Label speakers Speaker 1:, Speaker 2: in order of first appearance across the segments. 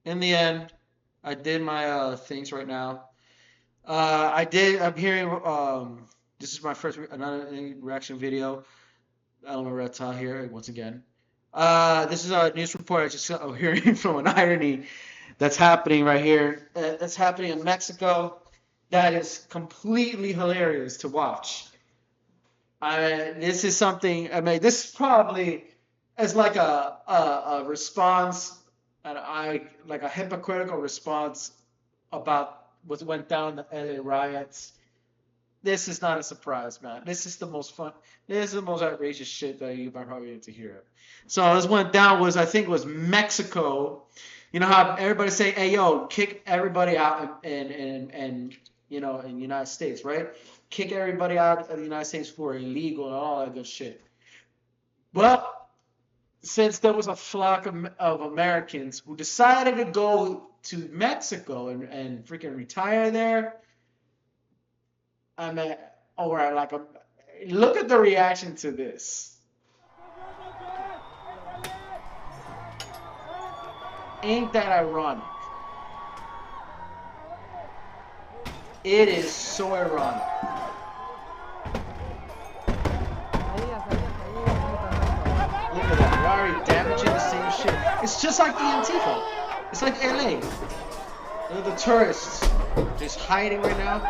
Speaker 1: in the end, I did my things right now. I'm hearing. This is my first another reaction video. Eleanor Reta here once again. This is a news report. I just I'm hearing from an irony that's happening right here. That's happening in Mexico. That is completely hilarious to watch. This is something. I mean, this is probably as like a response, and I like a hypocritical response about what went down in the LA riots. This is not a surprise, man. This is the most fun. This is the most outrageous shit that you've probably get to hear. So this went down was I think it was Mexico. You know how everybody say, "Hey, yo, kick everybody out," and you know in the United States, right? Kick everybody out of the United States for illegal and all that good shit. But since there was a flock of Americans who decided to go to Mexico and freaking retire there, I mean, or like look at the reaction to this. Ain't that ironic? It is so ironic. Look at that. We're already damaging the same shit. It's just like the Antifa. It's like LA. Look at the tourists just hiding right now.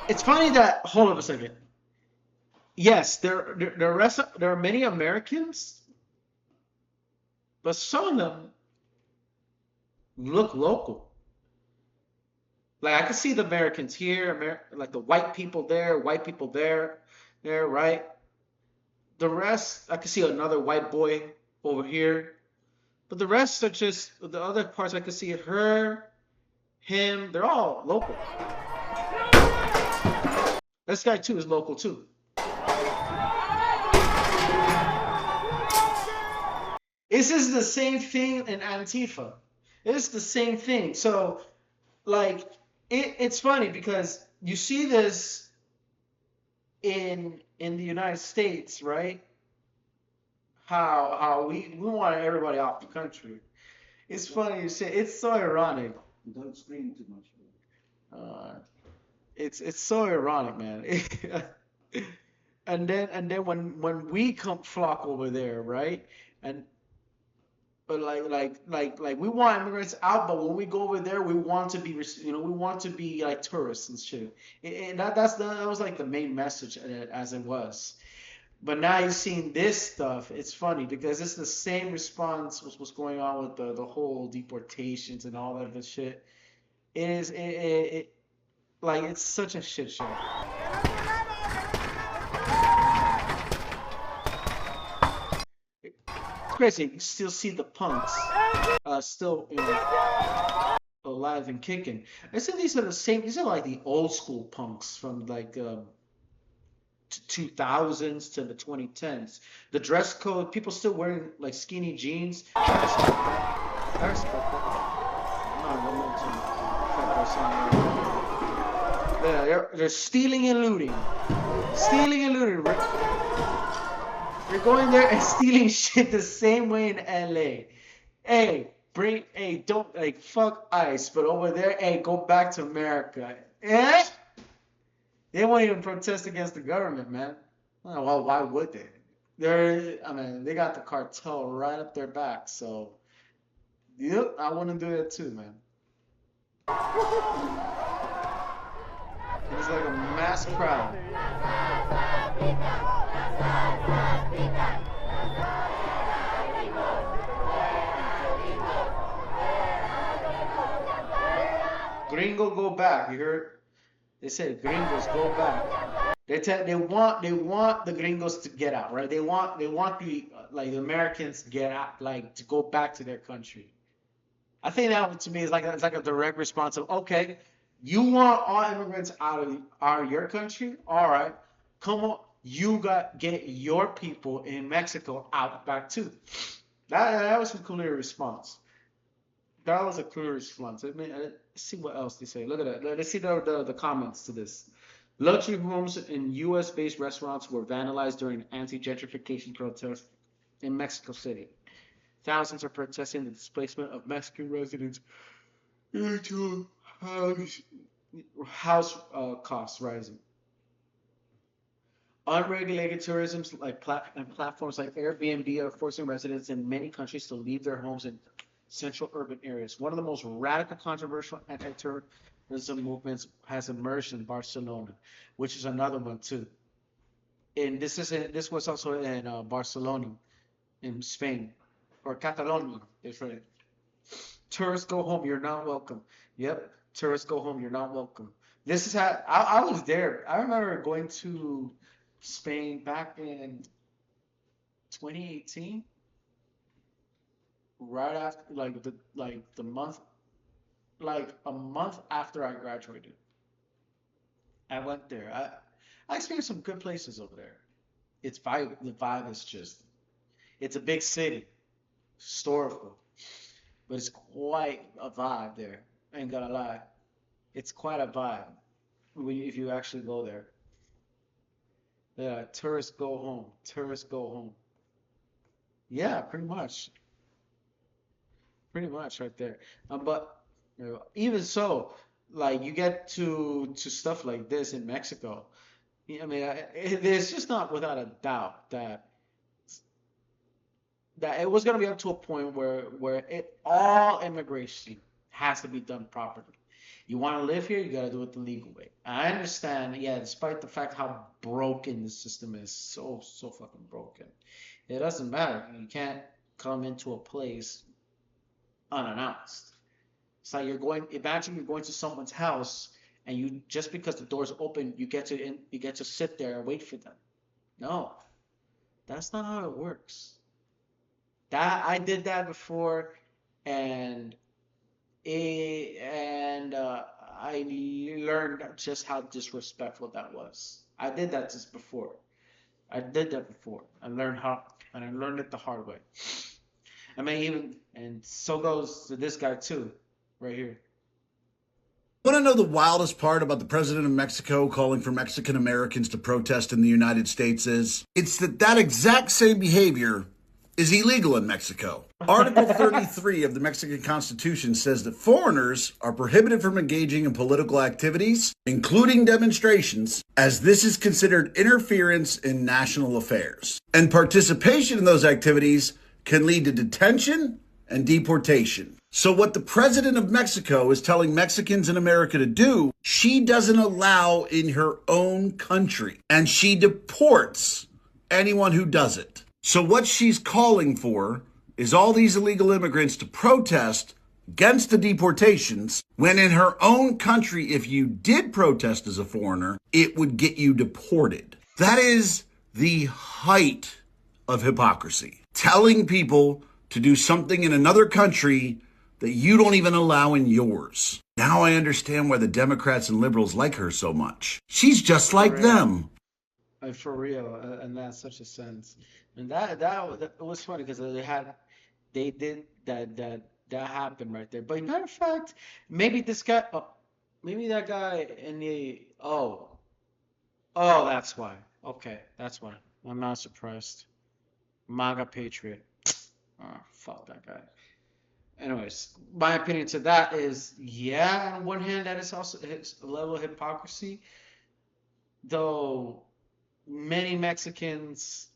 Speaker 1: It's funny that hold on a second. Yes, there are many Americans, but some of them look local. Like I can see the Americans here, like the white people there, right? The rest, I can see another white boy over here, but the rest are just the other parts. I can see her, him. They're all local. This guy too is local too. This is the same thing in Antifa. It's the same thing. So, like, it's funny because you see this in the United States, right? How we want everybody off the country. It's funny you say it's so ironic.
Speaker 2: Don't scream too much.
Speaker 1: Uh, it's so ironic, man. And then when we come flock over there, right? And but like we want immigrants out, but when we go over there, we want to be we want to be like tourists and shit. And that was like the main message as it was. But now you're seeing this stuff. It's funny because it's the same response what's going on with the whole deportations and all that good shit. It is it like it's such a shit show. It's crazy. You still see the punks, still alive and kicking. I said these are the same. These are like the old school punks from like 2000s to the 2010s. The dress code, people still wearing like skinny jeans. I respect that. I respect that. I'm not yeah, they're stealing and looting. Stealing and looting. They're going there and stealing shit the same way in LA. Hey, don't like fuck ICE, but over there, hey, go back to America. Eh? They won't even protest against the government, man. Well, why would they? I mean, they got the cartel right up their back, so yep, I want to do that too, man. It's like a mass crowd. Gringo go back. You heard? They said gringos go back. They want the gringos to get out, right? They want the like the Americans to get out, like to go back to their country. I think that to me is like it's like a direct response of okay, you want all immigrants out of your country, all right, come on, you got get your people in Mexico out back too. That was a clear response. That was a clear response. I mean, let's see what else they say. Look at that. Let's see the comments to this. Luxury homes in U.S.-based restaurants were vandalized during anti-gentrification protests in Mexico City. Thousands are protesting the displacement of Mexican residents due to house costs rising. Unregulated tourism and platforms like Airbnb are forcing residents in many countries to leave their homes in central urban areas. One of the most radical, controversial anti-tourism movements has emerged in Barcelona, which is another one too. And this was also in Barcelona, in Spain, or Catalonia. It's right. Tourists go home, you're not welcome. Yep, tourists go home, you're not welcome. This is how I was there. I remember going to Spain back in 2018, right after like the month, like a month after I graduated. I went there. I experienced some good places over there. It's vibe. The vibe is just. It's a big city, historical, but it's quite a vibe there. I ain't gonna lie. It's quite a vibe if you actually go there. Yeah, tourists go home. Tourists go home. Yeah, pretty much right there. But even so, like you get to stuff like this in Mexico. I mean, it's just not without a doubt that it was gonna be up to a point where all immigration has to be done properly. You want to live here, you got to do it the legal way. I understand, yeah, despite the fact how broken the system is, so fucking broken. It doesn't matter. You can't come into a place unannounced. It's like imagine you're going to someone's house and you just because the door's open, you get to sit there and wait for them. No, that's not how it works. That I did that before, and I learned just how disrespectful that was. I did that just before. I did that before. And I learned it the hard way. I mean, and so goes to this guy too, right here.
Speaker 2: Want to know the wildest part about the president of Mexico calling for Mexican Americans to protest in the United States is? It's that exact same behavior is illegal in Mexico. Article 33 of the Mexican Constitution says that foreigners are prohibited from engaging in political activities, including demonstrations, as this is considered interference in national affairs. And participation in those activities can lead to detention and deportation. So what the president of Mexico is telling Mexicans in America to do, she doesn't allow in her own country. And she deports anyone who does it. So what she's calling for is all these illegal immigrants to protest against the deportations, when in her own country, if you did protest as a foreigner, it would get you deported. That is the height of hypocrisy. Telling people to do something in another country that you don't even allow in yours. Now I understand why the Democrats and liberals like her so much. She's just like them.
Speaker 1: For real, and that's such a sense. And that was funny because they did that happened right there. But matter of fact, maybe this guy, maybe that guy in the that's why. Okay, that's why. I'm not surprised. MAGA patriot. Oh, fuck that guy. Anyways, my opinion to that is, yeah, on one hand, that is also it's a level of hypocrisy, though many Mexicans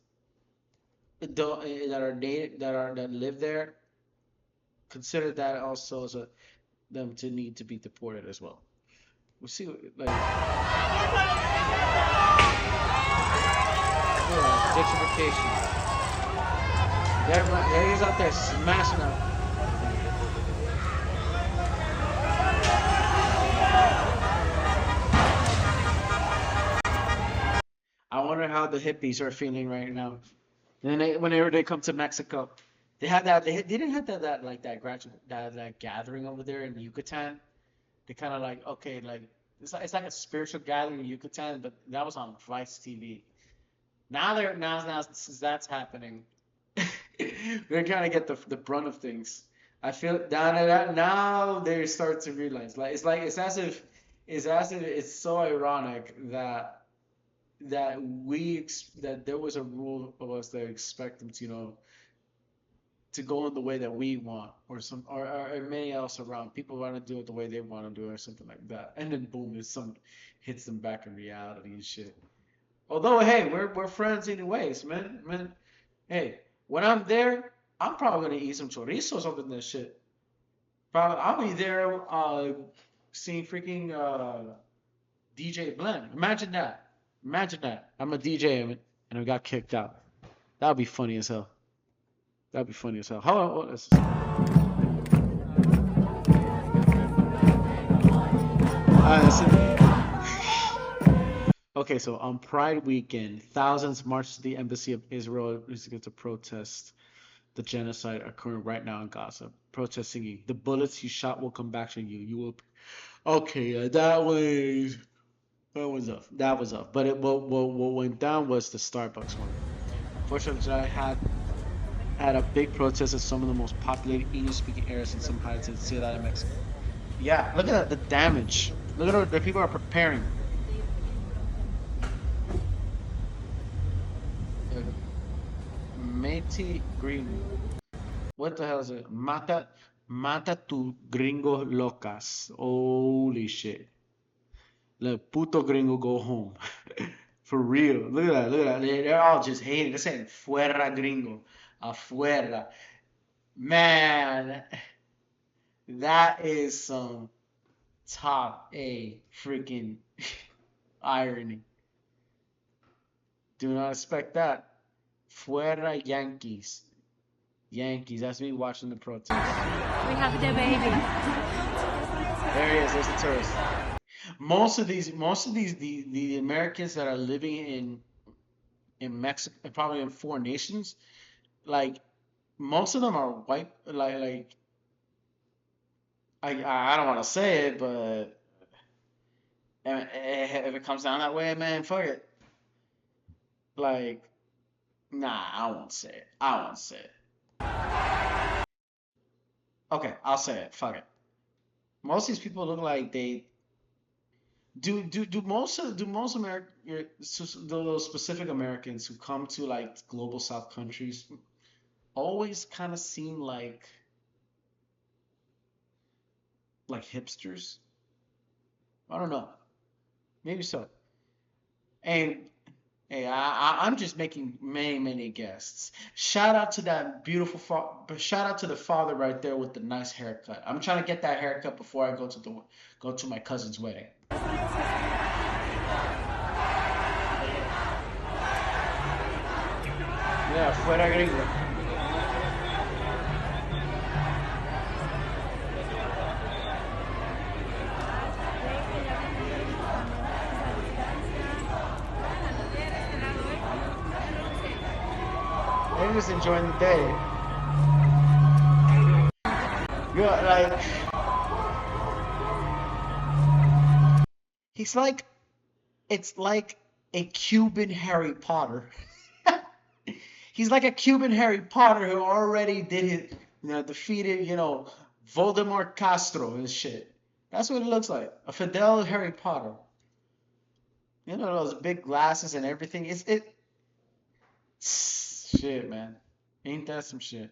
Speaker 1: that are native that live there consider that also as them to need to be deported as well. We see like gentrification. There he is out there smashing out. I wonder how the hippies are feeling right now. And whenever they come to Mexico, they didn't have that gathering over there in Yucatan. They kind of like okay like it's like a spiritual gathering in Yucatan, but that was on Vice TV. Now since that's happening, they're trying to get the brunt of things. I feel now they start to realize like it's as if it's so ironic that there was a rule of us that expect them to to go in the way that we want, or or many else around. People want to do it the way they want to do it, or something like that. And then boom, there's some hits them back in reality and shit. Although, hey, we're friends anyways, man. Man, hey, when I'm there, I'm probably gonna eat some chorizos up in this shit. Probably I'll be there, seeing freaking DJ Blend. Imagine that. Imagine that. I'm a DJ and I got kicked out. That would be funny as hell. That'd be funny as hell. Hold on, what is this? Okay, so on Pride weekend, thousands marched to the embassy of Israel to protest the genocide occurring right now in Gaza. Protesting, the bullets you shot will come back to you. You will. Okay, that was off. That was off. But what went down was the Starbucks one. Unfortunately, I had a big protest in some of the most populated English-speaking areas in some parts of Ciudad de Mexico. Yeah, look at that, the damage. Look at what the people are preparing. Métis Green. What the hell is it? Mata tu gringo locas. Holy shit. Let puto gringo go home. For real. Look at that. Look at that. They're all just hating. They're saying fuera gringo. Afuera. Man, that is some top A freaking irony. Do not expect that. Fuera Yankees. Yankees. That's me watching the protest.
Speaker 3: We have the baby.
Speaker 1: There he is. There's the tourist. Most of these, the Americans that are living in Mexico, probably in foreign nations, like most of them are white. I don't want to say it, but if it comes down that way, man, fuck it. Like, nah, I won't say it. I won't say it. Okay, I'll say it. Fuck it. Most of these people look like they do most American those specific Americans who come to like global South countries always kind of seem like hipsters. I don't know. Maybe so. And hey, I'm just making many guests. Shout out to that beautiful shout out to the father right there with the nice haircut. I'm trying to get that haircut before I go to my cousin's wedding. Yeah, fuera gringo. They're just enjoying the day. Yeah, like he's like it's like a Cuban Harry Potter. He's like a Cuban Harry Potter who already did his, defeated, Voldemort Castro and shit. That's what it looks like. A Fidel Harry Potter. You know those big glasses and everything. Shit, man. Ain't that some shit?